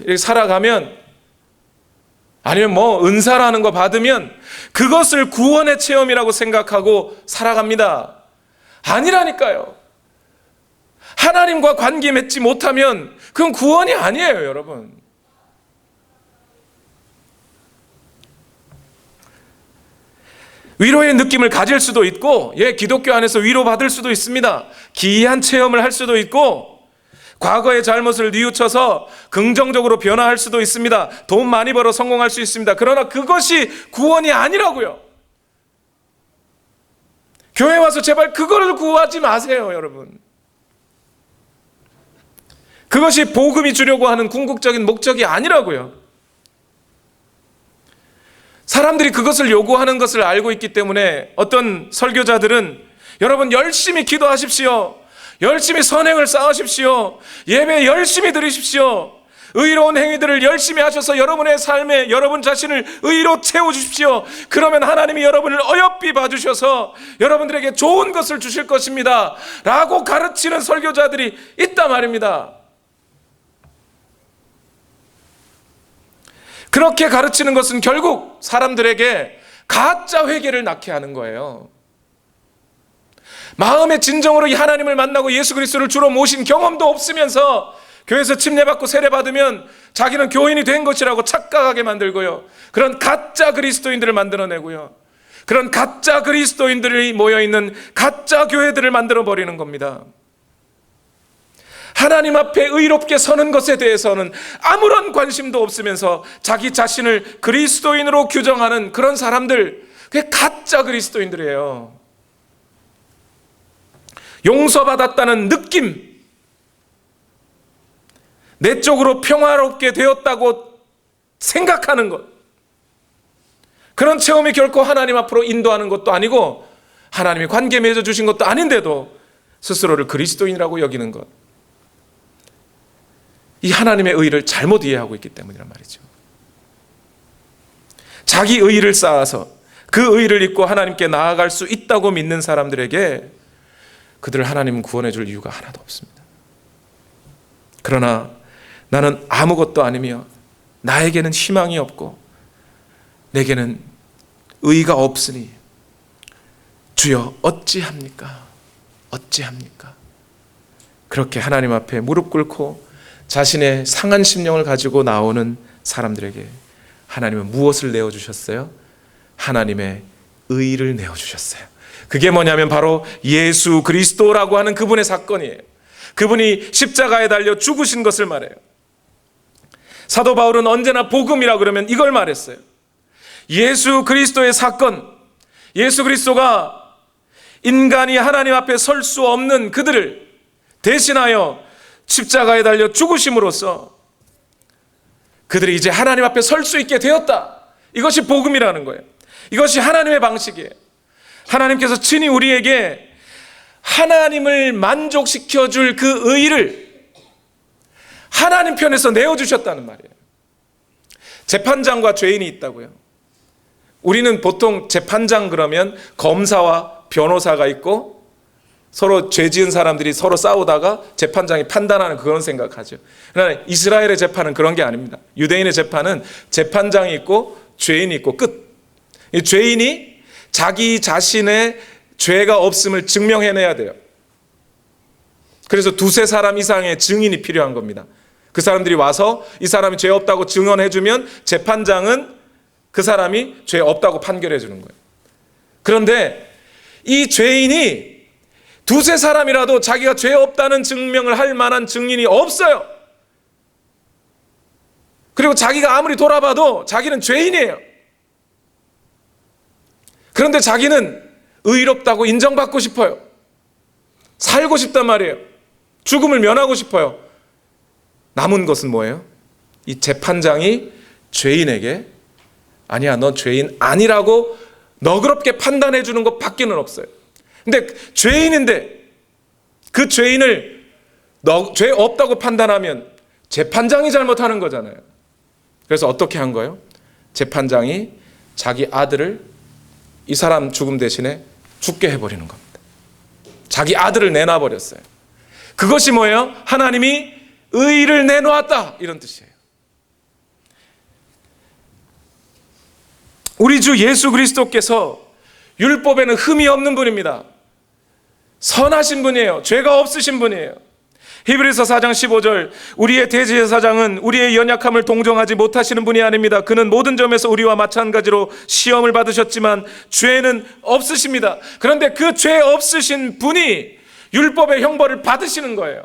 이렇게 살아가면, 아니면 뭐 은사라는 거 받으면 그것을 구원의 체험이라고 생각하고 살아갑니다. 아니라니까요. 하나님과 관계 맺지 못하면 그건 구원이 아니에요, 여러분. 위로의 느낌을 가질 수도 있고, 기독교 안에서 위로받을 수도 있습니다. 기이한 체험을 할 수도 있고, 과거의 잘못을 뉘우쳐서 긍정적으로 변화할 수도 있습니다. 돈 많이 벌어 성공할 수 있습니다. 그러나 그것이 구원이 아니라고요. 교회 와서 제발 그거를 구하지 마세요, 여러분. 그것이 복음이 주려고 하는 궁극적인 목적이 아니라고요. 사람들이 그것을 요구하는 것을 알고 있기 때문에 어떤 설교자들은 여러분 열심히 기도하십시오. 열심히 선행을 쌓으십시오. 예배 열심히 드리십시오. 의로운 행위들을 열심히 하셔서 여러분의 삶에 여러분 자신을 의로 채워주십시오. 그러면 하나님이 여러분을 어여삐 봐주셔서 여러분들에게 좋은 것을 주실 것입니다 라고 가르치는 설교자들이 있단 말입니다. 그렇게 가르치는 것은 결국 사람들에게 가짜 회개를 낳게 하는 거예요. 마음의 진정으로 이 하나님을 만나고 예수 그리스도를 주로 모신 경험도 없으면서 교회에서 침례받고 세례받으면 자기는 교인이 된 것이라고 착각하게 만들고요. 그런 가짜 그리스도인들을 만들어내고요. 그런 가짜 그리스도인들이 모여있는 가짜 교회들을 만들어버리는 겁니다. 하나님 앞에 의롭게 서는 것에 대해서는 아무런 관심도 없으면서 자기 자신을 그리스도인으로 규정하는 그런 사람들, 그게 가짜 그리스도인들이에요. 용서받았다는 느낌, 내 쪽으로 평화롭게 되었다고 생각하는 것, 그런 체험이 결코 하나님 앞으로 인도하는 것도 아니고 하나님이 관계 맺어주신 것도 아닌데도 스스로를 그리스도인이라고 여기는 것, 이 하나님의 의를 잘못 이해하고 있기 때문이란 말이죠. 자기 의를 쌓아서 그 의를 입고 하나님께 나아갈 수 있다고 믿는 사람들에게 그들을 하나님은 구원해 줄 이유가 하나도 없습니다. 그러나 나는 아무것도 아니며 나에게는 희망이 없고 내게는 의가 없으니 주여 어찌합니까? 어찌합니까? 그렇게 하나님 앞에 무릎 꿇고 자신의 상한 심령을 가지고 나오는 사람들에게 하나님은 무엇을 내어주셨어요? 하나님의 의를 내어주셨어요. 그게 뭐냐면 바로 예수 그리스도라고 하는 그분의 사건이에요. 그분이 십자가에 달려 죽으신 것을 말해요. 사도 바울은 언제나 복음이라 그러면 이걸 말했어요. 예수 그리스도의 사건, 예수 그리스도가 인간이 하나님 앞에 설 수 없는 그들을 대신하여 십자가에 달려 죽으심으로써 그들이 이제 하나님 앞에 설 수 있게 되었다. 이것이 복음이라는 거예요. 이것이 하나님의 방식이에요. 하나님께서 친히 우리에게 하나님을 만족시켜줄 그 의의를 하나님 편에서 내어주셨다는 말이에요. 재판장과 죄인이 있다고요. 우리는 보통 재판장 그러면 검사와 변호사가 있고 서로 죄 지은 사람들이 서로 싸우다가 재판장이 판단하는 그런 생각하죠. 그러나 이스라엘의 재판은 그런 게 아닙니다. 유대인의 재판은 재판장이 있고 죄인이 있고 끝. 이 죄인이 자기 자신의 죄가 없음을 증명해내야 돼요. 그래서 두세 사람 이상의 증인이 필요한 겁니다. 그 사람들이 와서 이 사람이 죄 없다고 증언해주면 재판장은 그 사람이 죄 없다고 판결해 주는 거예요. 그런데 이 죄인이 두세 사람이라도 자기가 죄 없다는 증명을 할 만한 증인이 없어요. 그리고 자기가 아무리 돌아봐도 자기는 죄인이에요. 그런데 자기는 의롭다고 인정받고 싶어요. 살고 싶단 말이에요. 죽음을 면하고 싶어요. 남은 것은 뭐예요? 이 재판장이 죄인에게 아니야, 너 죄인 아니라고 너그럽게 판단해 주는 것 밖에는 없어요. 근데 죄인인데 그 죄인을 죄 없다고 판단하면 재판장이 잘못하는 거잖아요. 그래서 어떻게 한 거예요? 재판장이 자기 아들을 이 사람 죽음 대신에 죽게 해버리는 겁니다. 자기 아들을 내놔버렸어요. 그것이 뭐예요? 하나님이 의의를 내놓았다, 이런 뜻이에요. 우리 주 예수 그리스도께서 율법에는 흠이 없는 분입니다. 선하신 분이에요. 죄가 없으신 분이에요. 히브리서 4장 15절, 우리의 대제사장은 우리의 연약함을 동정하지 못하시는 분이 아닙니다. 그는 모든 점에서 우리와 마찬가지로 시험을 받으셨지만 죄는 없으십니다. 그런데 그 죄 없으신 분이 율법의 형벌을 받으시는 거예요.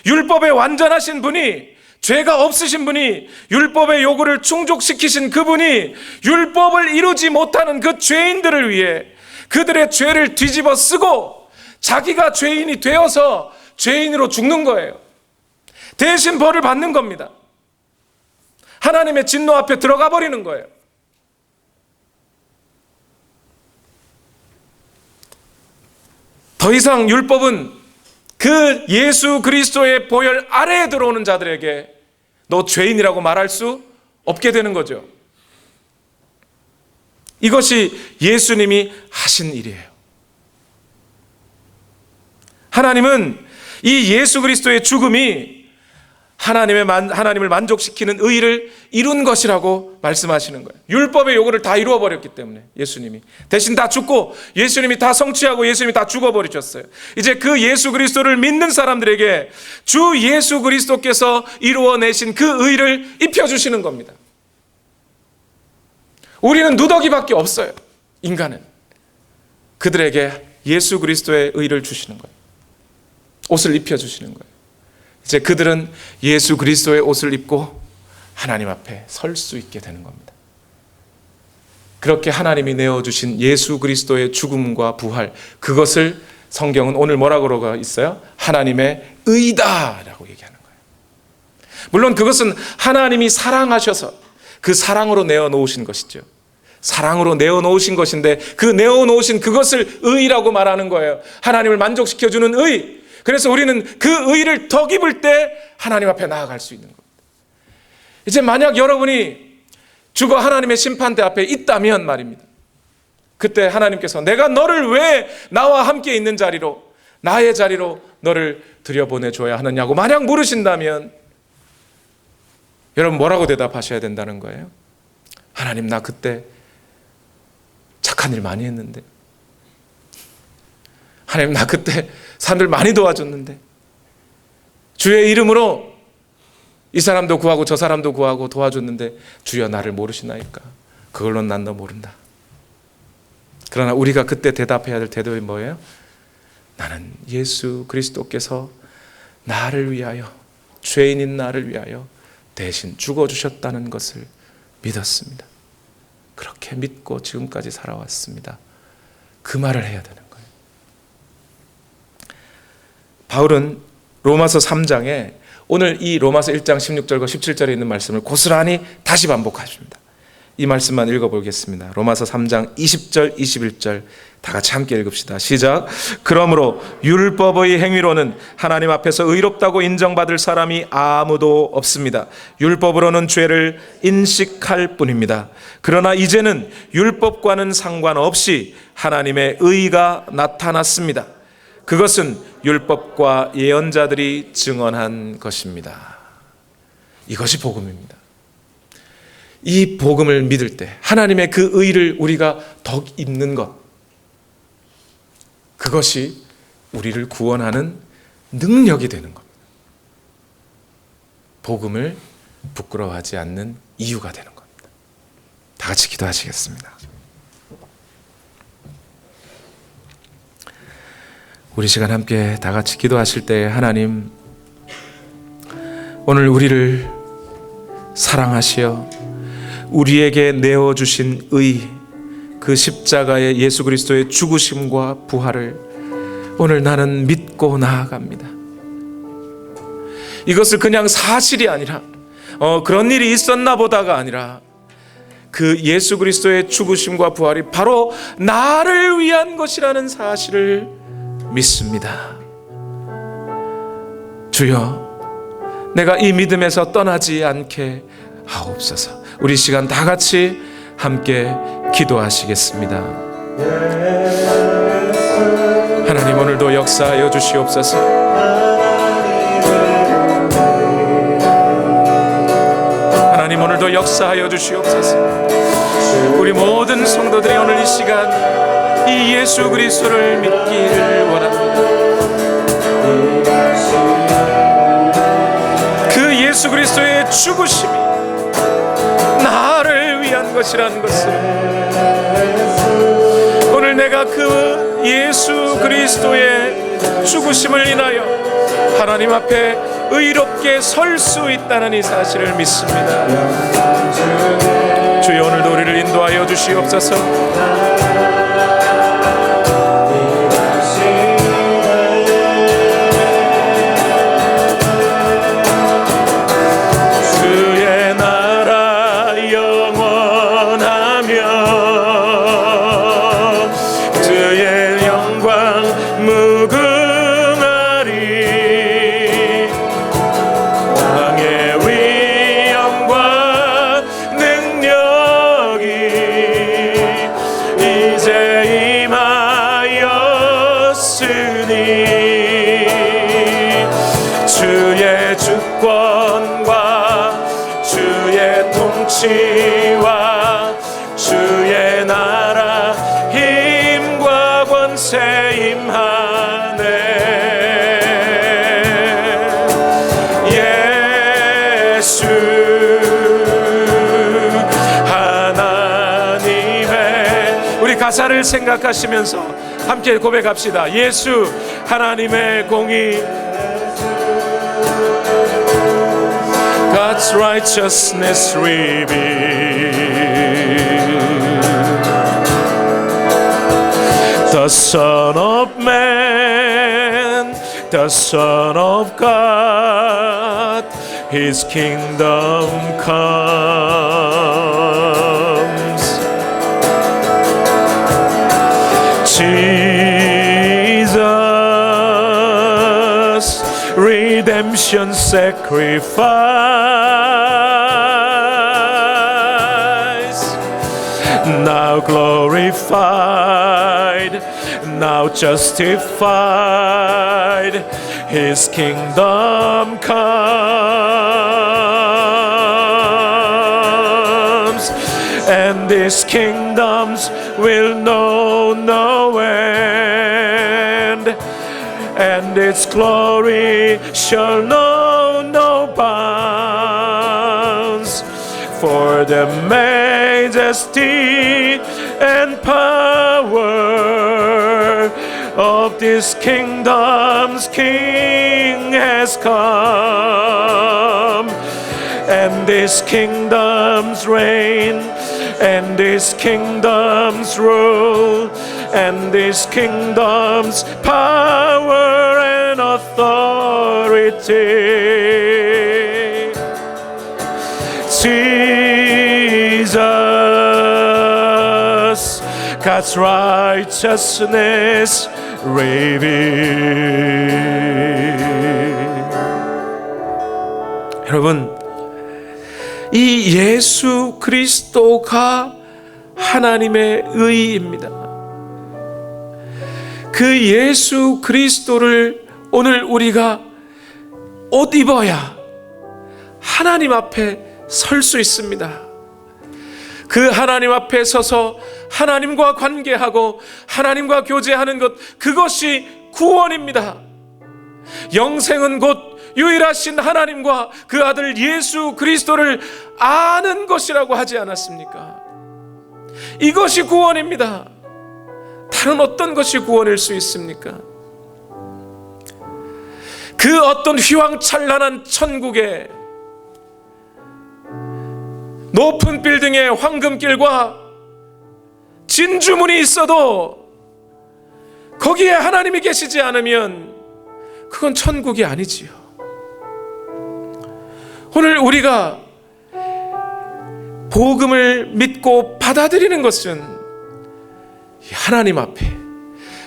율법에 완전하신 분이, 죄가 없으신 분이, 율법의 요구를 충족시키신 그분이 율법을 이루지 못하는 그 죄인들을 위해 그들의 죄를 뒤집어 쓰고 자기가 죄인이 되어서 죄인으로 죽는 거예요. 대신 벌을 받는 겁니다. 하나님의 진노 앞에 들어가 버리는 거예요. 더 이상 율법은 그 예수 그리스도의 보혈 아래에 들어오는 자들에게 너 죄인이라고 말할 수 없게 되는 거죠. 이것이 예수님이 하신 일이에요. 하나님은 이 예수 그리스도의 죽음이 하나님을 만족시키는 의의를 이룬 것이라고 말씀하시는 거예요. 율법의 요구를 다 이루어버렸기 때문에 예수님이 대신 다 죽고, 예수님이 다 성취하고 예수님이 다 죽어버리셨어요. 이제 그 예수 그리스도를 믿는 사람들에게 주 예수 그리스도께서 이루어내신 그 의의를 입혀주시는 겁니다. 우리는 누더기밖에 없어요. 인간은. 그들에게 예수 그리스도의 의의를 주시는 거예요. 옷을 입혀주시는 거예요. 이제 그들은 예수 그리스도의 옷을 입고 하나님 앞에 설 수 있게 되는 겁니다. 그렇게 하나님이 내어주신 예수 그리스도의 죽음과 부활, 그것을 성경은 오늘 뭐라고 그러고 있어요? 하나님의 의다라고 얘기하는 거예요. 물론 그것은 하나님이 사랑하셔서 그 사랑으로 내어놓으신 것이죠. 사랑으로 내어놓으신 것인데 그 내어놓으신 그것을 의라고 말하는 거예요. 하나님을 만족시켜주는 의. 그래서 우리는 그 의를 덧입을 때 하나님 앞에 나아갈 수 있는 겁니다. 이제 만약 여러분이 죽어 하나님의 심판대 앞에 있다면 말입니다. 그때 하나님께서 내가 너를 왜 나와 함께 있는 자리로, 나의 자리로 너를 들여보내줘야 하느냐고 만약 물으신다면 여러분 뭐라고 대답하셔야 된다는 거예요? 하나님, 나 그때 착한 일 많이 했는데, 하나님 나 그때 사람들 많이 도와줬는데, 주의 이름으로 이 사람도 구하고 저 사람도 구하고 도와줬는데 주여 나를 모르시나이까? 그걸로는 난 너 모른다. 그러나 우리가 그때 대답해야 될 대답이 뭐예요? 나는 예수 그리스도께서 나를 위하여, 죄인인 나를 위하여 대신 죽어주셨다는 것을 믿었습니다. 그렇게 믿고 지금까지 살아왔습니다. 그 말을 해야 되는 거예요. 바울은 로마서 3장에 오늘 이 로마서 1장 16절과 17절에 있는 말씀을 고스란히 다시 반복하십니다. 이 말씀만 읽어보겠습니다. 로마서 3장 20절 21절 다 같이 함께 읽읍시다. 시작. 그러므로 율법의 행위로는 하나님 앞에서 의롭다고 인정받을 사람이 아무도 없습니다. 율법으로는 죄를 인식할 뿐입니다. 그러나 이제는 율법과는 상관없이 하나님의 의가 나타났습니다. 그것은 율법과 예언자들이 증언한 것입니다. 이것이 복음입니다. 이 복음을 믿을 때 하나님의 그 의를 우리가 더 입는 것, 그것이 우리를 구원하는 능력이 되는 겁니다. 복음을 부끄러워하지 않는 이유가 되는 겁니다. 다 같이 기도하시겠습니다. 우리 시간 함께 다 같이 기도하실 때 하나님, 오늘 우리를 사랑하시어 우리에게 내어주신 의, 그 십자가의 예수 그리스도의 죽으심과 부활을 오늘 나는 믿고 나아갑니다. 이것을 그냥 사실이 아니라 그런 일이 있었나 보다가 아니라 그 예수 그리스도의 죽으심과 부활이 바로 나를 위한 것이라는 사실을 믿습니다. 주여, 내가 이 믿음에서 떠나지 않게 하옵소서. 우리 시간 다 같이 함께 기도하시겠습니다. 하나님, 오늘도 역사하여 주시옵소서. 하나님, 오늘도 역사하여 주시옵소서. 우리 모든 성도들이 오늘 이 시간 이 예수 그리스도를 믿기를 원합니다. 그 예수 그리스도의 죽으심이 나를 위한 것이라는 것을, 오늘 내가 그 예수 그리스도의 죽으심을 인하여 하나님 앞에 의롭게 설 수 있다는 이 사실을 믿습니다. 주여, 오늘도 우리를 인도하여 주시옵소서. 주의 주권과 주의 통치와 주의 나라 힘과 권세 임하네. 예수 하나님의, 우리 가사를 생각하시면서 함께 고백합시다. 예수 하나님의 공의, God's righteousness revealed. The Son of Man, the Son of God, His kingdom comes. Jesus, redemption sacrifice, now glorified, now justified, His kingdom comes, and these kingdoms will know no end, and its glory shall know no bounds. For the majesty and power of this kingdom's King has come, and this kingdom's reign, and this kingdom's rule, and this kingdom's power and authority. Jesus, God's righteousness revealed. 여러분, 이 예수 그리스도가 하나님의 의입니다. 그 예수 그리스도를 오늘 우리가 옷 입어야 하나님 앞에 설 수 있습니다. 그 하나님 앞에 서서 하나님과 관계하고 하나님과 교제하는 것, 그것이 구원입니다. 영생은 곧 유일하신 하나님과 그 아들 예수 그리스도를 아는 것이라고 하지 않았습니까? 이것이 구원입니다. 다른 어떤 것이 구원일 수 있습니까? 그 어떤 휘황찬란한 천국에 높은 빌딩에 황금길과 진주문이 있어도 거기에 하나님이 계시지 않으면 그건 천국이 아니지요. 오늘 우리가 복음을 믿고 받아들이는 것은 하나님 앞에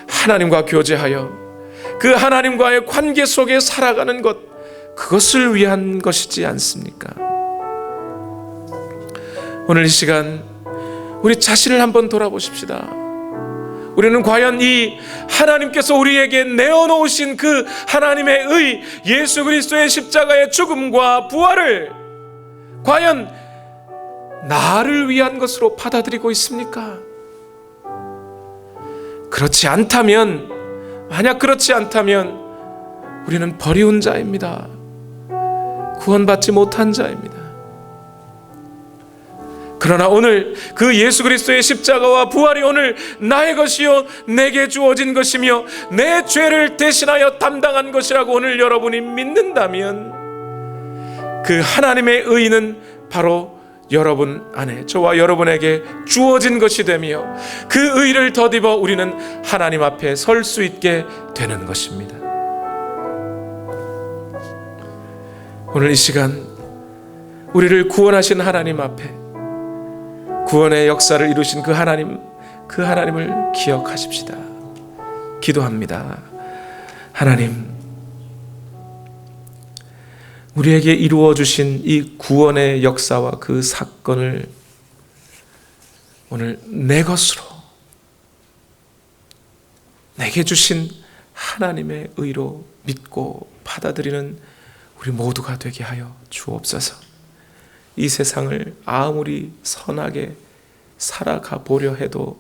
하나님과 교제하여 그 하나님과의 관계 속에 살아가는 것, 그것을 위한 것이지 않습니까? 오늘 이 시간 우리 자신을 한번 돌아보십시다. 우리는 과연 이 하나님께서 우리에게 내어놓으신 그 하나님의 의, 예수 그리스도의 십자가의 죽음과 부활을 과연 나를 위한 것으로 받아들이고 있습니까? 그렇지 않다면, 만약 그렇지 않다면 우리는 버리운 자입니다. 구원받지 못한 자입니다. 그러나 오늘 그 예수 그리스도의 십자가와 부활이 오늘 나의 것이요 내게 주어진 것이며 내 죄를 대신하여 담당한 것이라고 오늘 여러분이 믿는다면 그 하나님의 의는 바로 여러분 안에, 저와 여러분에게 주어진 것이 되며 그 의를 덧입어 우리는 하나님 앞에 설 수 있게 되는 것입니다. 오늘 이 시간 우리를 구원하신 하나님 앞에 구원의 역사를 이루신 그 하나님을 기억하십시다. 기도합니다. 하나님, 우리에게 이루어 주신 이 구원의 역사와 그 사건을 오늘 내 것으로, 내게 주신 하나님의 의로 믿고 받아들이는 우리 모두가 되게 하여 주옵소서. 이 세상을 아무리 선하게 살아가 보려 해도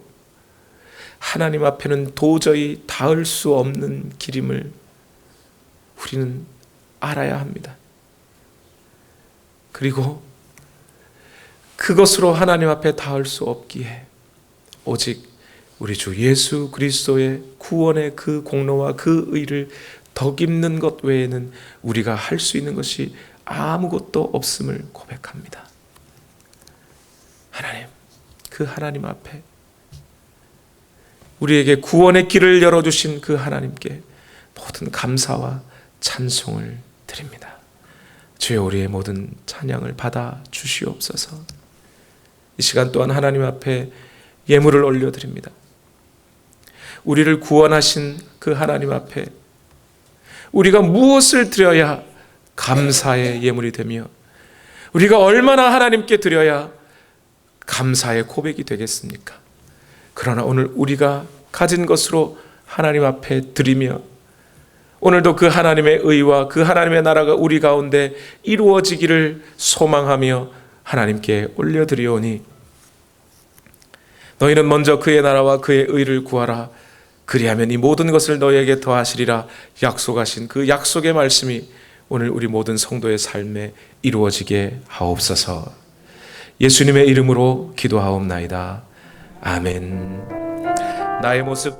하나님 앞에는 도저히 닿을 수 없는 길임을 우리는 알아야 합니다. 그리고 그것으로 하나님 앞에 닿을 수 없기에 오직 우리 주 예수 그리스도의 구원의 그 공로와 그 의를 덧입는 것 외에는 우리가 할 수 있는 것이 아무것도 없음을 고백합니다. 하나님, 그 하나님 앞에 우리에게 구원의 길을 열어주신 그 하나님께 모든 감사와 찬송을 드립니다. 주여, 우리의 모든 찬양을 받아 주시옵소서. 이 시간 또한 하나님 앞에 예물을 올려드립니다. 우리를 구원하신 그 하나님 앞에 우리가 무엇을 드려야 감사의 예물이 되며 우리가 얼마나 하나님께 드려야 감사의 고백이 되겠습니까? 그러나 오늘 우리가 가진 것으로 하나님 앞에 드리며 오늘도 그 하나님의 의와 그 하나님의 나라가 우리 가운데 이루어지기를 소망하며 하나님께 올려드리오니 너희는 먼저 그의 나라와 그의 의를 구하라. 그리하면 이 모든 것을 너희에게 더하시리라 약속하신 그 약속의 말씀이 오늘 우리 모든 성도의 삶에 이루어지게 하옵소서. 예수님의 이름으로 기도하옵나이다. 아멘. 나의 모습